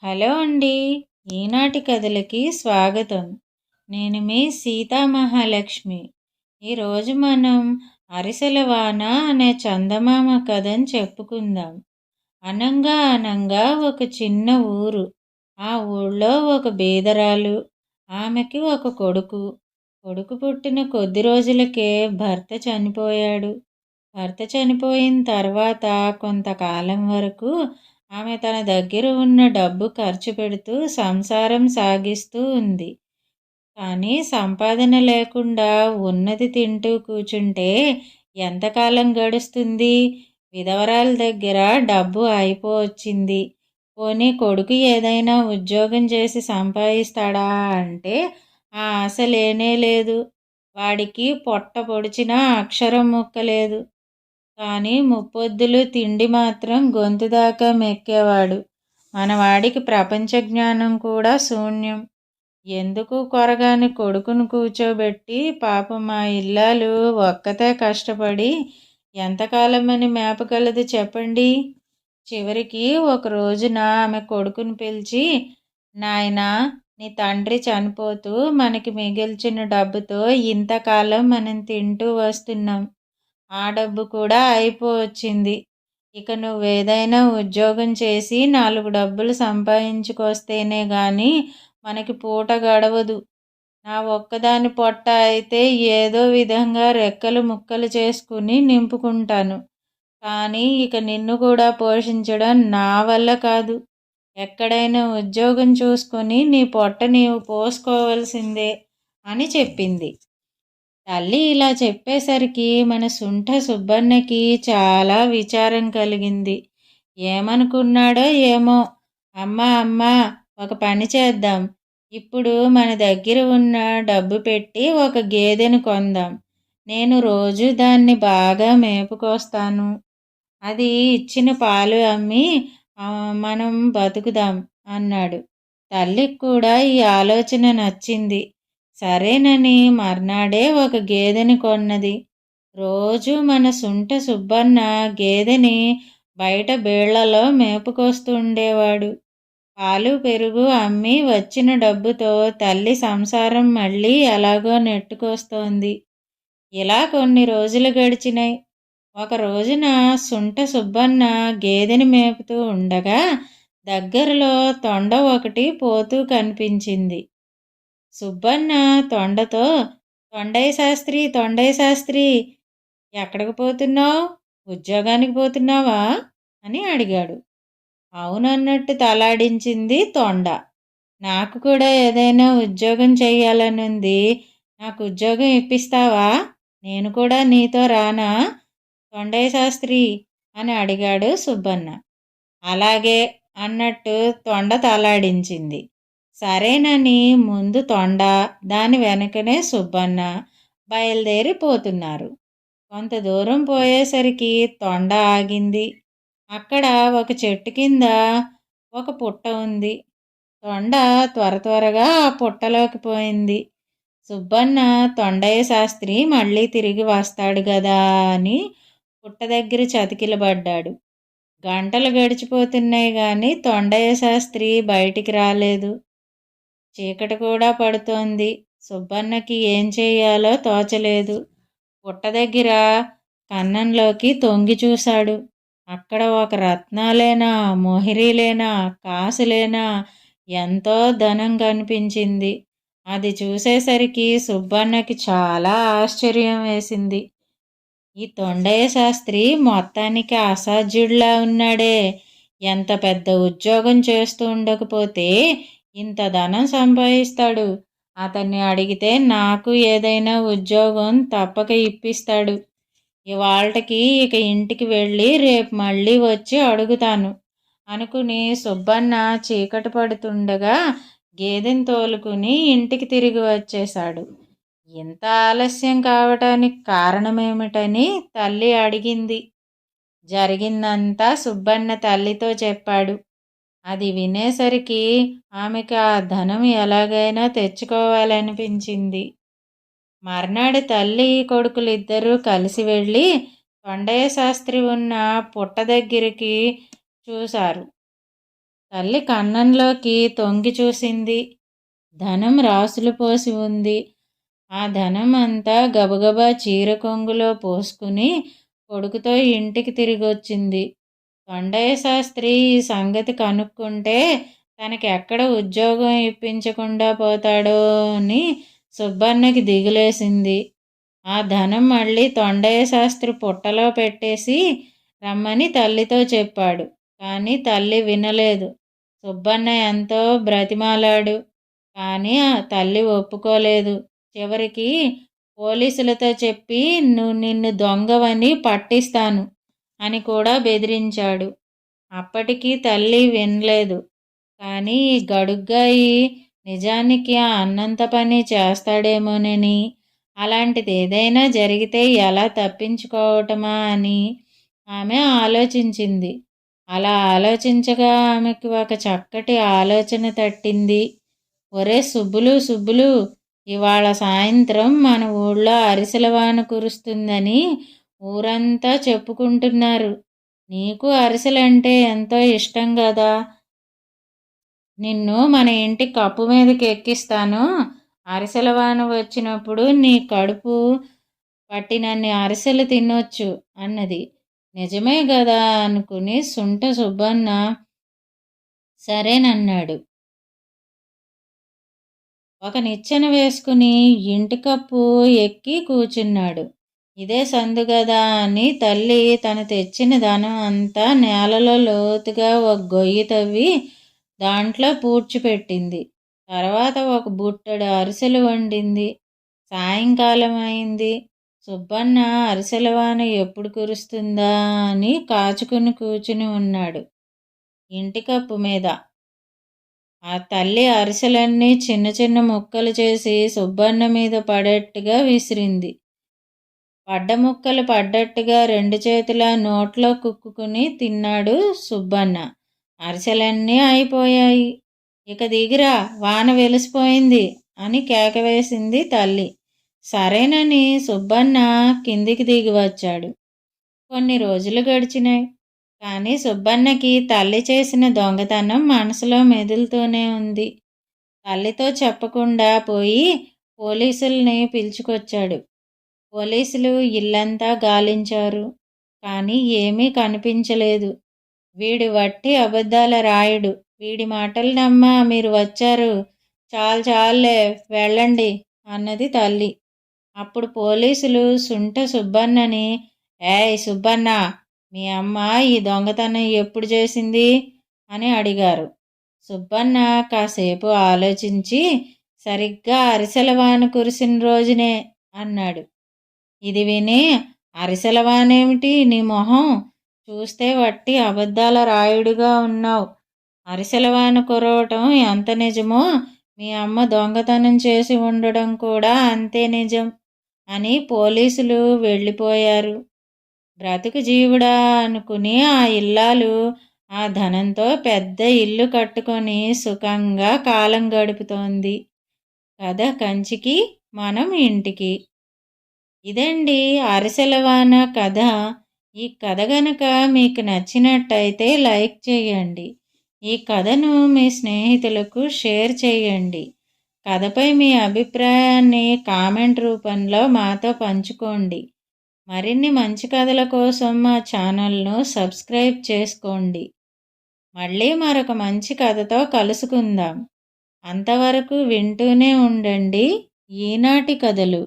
Hello అండి. ఈనాటి కథలకి స్వాగతం. నేను మీ సీతామహాలక్ష్మి. ఈరోజు మనం అరిసెల వాన అనే చందమామ కథను చెప్పుకుందాం. అనంగా అనంగా ఒక చిన్న ఊరు. ఆ ఊళ్ళో ఒక బీదరాలు. ఆమెకి ఒక కొడుకు. కొడుకు పుట్టిన కొద్ది రోజులకే భర్త చనిపోయాడు. భర్త చనిపోయిన తర్వాత కొంతకాలం వరకు ఆమె తన దగ్గర ఉన్న డబ్బు ఖర్చు పెడుతూ సంసారం సాగిస్తూ ఉంది. కానీ సంపాదన లేకుండా ఉన్నది తింటూ కూర్చుంటే ఎంతకాలం గడుస్తుంది? విధవరాల దగ్గర డబ్బు అయిపోవచ్చింది. పోనీ కొడుకు ఏదైనా ఉద్యోగం చేసి సంపాదిస్తాడా అంటే ఆ ఆశ లేనే లేదు. వాడికి పొట్ట పొడిచినా అక్షరం ముక్కలేదు. కానీ ముప్పొద్దులు తిండి మాత్రం గొంతు దాకా మెక్కేవాడు. మనవాడికి ప్రపంచ జ్ఞానం కూడా శూన్యం. ఎందుకు కొరగాని కొడుకును కూర్చోబెట్టి పాపం ఆ ఇల్లాలు ఒక్కతే కష్టపడి ఎంతకాలమని మేపగలదు చెప్పండి. చివరికి ఒక రోజున ఆమె కొడుకును పిలిచి, నాయనా, నీ తండ్రి చనిపోతూ మనకి మిగిల్చిన డబ్బుతో ఇంతకాలం మనం తింటూ వస్తున్నాం. ఆ డబ్బు కూడా అయిపోవచ్చింది. ఇక నువ్వేదైనా ఉద్యోగం చేసి 4 డబ్బులు సంపాదించుకొస్తేనే గాని మనకి పూట గడవదు. నా ఒక్కదాని పొట్ట అయితే ఏదో విధంగా రెక్కలు ముక్కలు చేసుకుని నింపుకుంటాను. కానీ ఇక నిన్ను కూడా పోషించడం నా వల్ల కాదు. ఎక్కడైనా ఉద్యోగం చూసుకొని నీ పొట్ట నీవు పోసుకోవలసిందే అని చెప్పింది. తల్లి ఇలా చెప్పేసరికి మన సుంఠ సుబ్బన్నకి చాలా విచారం కలిగింది. ఏమనుకున్నాడో ఏమో. అమ్మా అమ్మా, ఒక పని చేద్దాం. ఇప్పుడు మన దగ్గర ఉన్న డబ్బు పెట్టి ఒక గేదెను కొందాం. నేను రోజు దాన్ని బాగా మేపుకొస్తాను. అది ఇచ్చిన పాలు అమ్మి మనం బతుకుదాం అన్నాడు. తల్లికి కూడా ఈ ఆలోచన నచ్చింది. సరేనని మర్నాడే ఒక గేదెని కొన్నది. రోజు మన సుంఠ సుబ్బన్న గేదెని బయట బీళ్లలో మేపుకొస్తూ ఉండేవాడు. పాలు పెరుగు అమ్మి వచ్చిన డబ్బుతో తల్లి సంసారం మళ్ళీ ఎలాగో నెట్టుకొస్తోంది. ఇలా కొన్ని రోజులు గడిచినాయి. ఒక రోజున సుంఠ సుబ్బన్న గేదెని మేపుతూ ఉండగా దగ్గరలో తొండ ఒకటి పోతూ కనిపించింది. సుబ్బన్న తొండతో, తొండయ్య శాస్త్రి, తొండయ్య శాస్త్రి, ఎక్కడికి పోతున్నావు? ఉద్యోగానికి పోతున్నావా అని అడిగాడు. అవునన్నట్టు తలాడించింది తొండ. నాకు కూడా ఏదైనా ఉద్యోగం చెయ్యాలనుంది. నాకు ఉద్యోగం ఇప్పిస్తావా? నేను కూడా నీతో రానా తొండయ్య శాస్త్రి అని అడిగాడు సుబ్బన్న. అలాగే అన్నట్టు తొండ తలాడించింది. సరేనని ముందు తొండ, దాని వెనకనే సుబ్బన్న బయలుదేరిపోతున్నారు. కొంత దూరం పోయేసరికి తొండ ఆగింది. అక్కడ ఒక చెట్టు కింద ఒక పుట్ట ఉంది. తొండ త్వరగా ఆ పుట్టలోకి పోయింది. సుబ్బన్న తొండయ్య శాస్త్రి మళ్ళీ తిరిగి వస్తాడు గదా అని పుట్ట దగ్గర చతికిలబడ్డాడు. గంటలు గడిచిపోతున్నాయి గాని తొండయ్య శాస్త్రి బయటికి రాలేదు. చీకటి కూడా పడుతోంది. సుబ్బన్నకి ఏం చెయ్యాలో తోచలేదు. పుట్ట దగ్గర కన్నంలోకి తొంగి చూశాడు. అక్కడ ఒక రత్నాలేనా, మొహరీలేనా, కాసులేనా, ఎంతో ధనం కనిపించింది. అది చూసేసరికి సుబ్బన్నకి చాలా ఆశ్చర్యం వేసింది. ఈ తొండయ్య శాస్త్రి మొత్తానికి అసాధ్యుడిలా ఉన్నాడే. ఎంత పెద్ద ఉద్యోగం చేస్తూ ఉండకపోతే ఇంత ధనం సంపాదిస్తాడు. అతన్ని అడిగితే నాకు ఏదైనా ఉద్యోగం తప్పక ఇప్పిస్తాడు. ఇవాళకి ఇక ఇంటికి వెళ్ళి రేపు మళ్ళీ వచ్చి అడుగుతాను అనుకుని సుబ్బన్న చీకటి పడుతుండగా గేదెని తోలుకుని ఇంటికి తిరిగి వచ్చేశాడు. ఇంత ఆలస్యం కావటానికి కారణమేమిటని తల్లి అడిగింది. జరిగిందంతా సుబ్బన్న తల్లితో చెప్పాడు. అది వినేసరికి ఆమెకు ఆ ధనం ఎలాగైనా తెచ్చుకోవాలనిపించింది. మర్నాడు తల్లి కొడుకులిద్దరూ కలిసి వెళ్ళి తొండయ్య శాస్త్రి ఉన్న పుట్ట దగ్గరికి చూశారు. తల్లి కన్నంలోకి తొంగి చూసింది. ధనం రాసులు పోసి ఉంది. ఆ ధనం అంతా గబగబా చీర కొంగులో పోసుకుని కొడుకుతో ఇంటికి తిరిగొచ్చింది. తొండయ్య శాస్త్రి ఈ సంగతి కనుక్కుంటే తనకి ఎక్కడ ఉద్యోగం ఇప్పించకుండా పోతాడో అని సుబ్బన్నకి దిగులేసింది. ఆ ధనం మళ్ళీ తొండయ్య శాస్త్రి పుట్టలో పెట్టేసి రమ్మని తల్లితో చెప్పాడు. కానీ తల్లి వినలేదు. సుబ్బన్న ఎంతో బ్రతిమాలాడు. కానీ ఆ తల్లి ఒప్పుకోలేదు. చివరికి పోలీసులతో చెప్పి నిన్ను దొంగవని పట్టిస్తాను అని కూడా బెదిరించాడు. అప్పటికీ తల్లి వినలేదు. కానీ ఈ గడుగ్గాయి నిజానికి ఆ అన్నంత పని చేస్తాడేమోనని, అలాంటిది ఏదైనా జరిగితే ఎలా తప్పించుకోవటమా అని ఆమె ఆలోచించింది. అలా ఆలోచించగా ఆమెకి ఒక చక్కటి ఆలోచన తట్టింది. ఒరే సుబ్బులు, ఇవాళ సాయంత్రం మన ఊళ్ళో అరిసెల వాన కురుస్తుందని ఊరంతా చెప్పుకుంటున్నారు. నీకు అరిసెలంటే ఎంతో ఇష్టం కదా. నిన్ను మన ఇంటి కప్పు మీదకి ఎక్కిస్తాను. అరిసెల వాన వచ్చినప్పుడు నీ కడుపు పట్టినన్ని అరిసెలు తినొచ్చు అన్నది. నిజమే కదా అనుకుని సుంట సుబ్బన్న సరేనన్నాడు. ఒక నిచ్చెన వేసుకుని ఇంటి కప్పు ఎక్కి కూర్చున్నాడు. ఇదే సందు కదా అని తల్లి తను తెచ్చిన ధనం అంతా నేలలో లోతుగా ఒక గొయ్యి తవ్వి దాంట్లో పూడ్చిపెట్టింది. తర్వాత ఒక బుట్టెడు అరిసెలు వండింది. సాయంకాలం అయింది. సుబ్బన్న అరిసెల వాన ఎప్పుడు కురుస్తుందా అని కాచుకుని కూర్చుని ఉన్నాడు ఇంటి కప్పు మీద. ఆ తల్లి అరిసెలన్నీ చిన్న చిన్న ముక్కలు చేసి సుబ్బన్న మీద పడేట్టుగా విసిరింది. పడ్డ ముక్కలు పడ్డట్టుగా రెండు చేతుల నోట్లో కుక్కుని తిన్నాడు సుబ్బన్న. అరిసెలన్నీ అయిపోయాయి. ఇక దిగిరా, వాన వెలిసిపోయింది అని కేకవేసింది తల్లి. సరేనని సుబ్బన్న కిందికి దిగి వచ్చాడు. కొన్ని రోజులు గడిచినాయి. కానీ సుబ్బన్నకి తల్లి చేసిన దొంగతనం మనసులో మెదులుతూనే ఉంది. తల్లితో చెప్పకుండా పోయి పోలీసుల్ని పిలుచుకొచ్చాడు. పోలీసులు ఇల్లంతా గాలించారు. కానీ ఏమీ కనిపించలేదు. వీడు వట్టి అబద్ధాల రాయుడు. వీడి మాటలు నమ్మా మీరు వచ్చారు. చాలే వెళ్ళండి అన్నది తల్లి. అప్పుడు పోలీసులు సుంట సుబ్బన్నని, ఏయ్ సుబ్బన్న, మీ అమ్మ ఈ దొంగతనం ఎప్పుడు చేసింది అని అడిగారు. సుబ్బన్న కాసేపు ఆలోచించి సరిగ్గా అరిసెల వాన కురిసిన రోజునే అన్నాడు. ఇది విని, అరిసెల వానేమిటి నీ మొహం, చూస్తే వట్టి అబద్ధాల రాయుడుగా ఉన్నావు. అరిసెల వాన కురవటం ఎంత నిజమో మీ అమ్మ దొంగతనం చేసి ఉండడం కూడా అంతే నిజం అని పోలీసులు వెళ్ళిపోయారు. బ్రతుకు జీవుడా అనుకుని ఆ ఇల్లాలు ఆ ధనంతో పెద్ద ఇల్లు కట్టుకొని సుఖంగా కాలం గడుపుతోంది. కథ కంచికి మనం ఇంటికి. ఇదండి అరిసెల వాన కథ. ఈ కథ గనక మీకు నచ్చినట్టయితే లైక్ చేయండి. ఈ కథను మీ స్నేహితులకు షేర్ చేయండి. కథపై మీ అభిప్రాయాన్ని కామెంట్ రూపంలో మాతో పంచుకోండి. మరిన్ని మంచి కథల కోసం మా ఛానల్ను సబ్స్క్రైబ్ చేసుకోండి. మళ్ళీ మరొక మంచి కథతో కలుసుకుందాం. అంతవరకు వింటూనే ఉండండి ఈనాటి కథలు.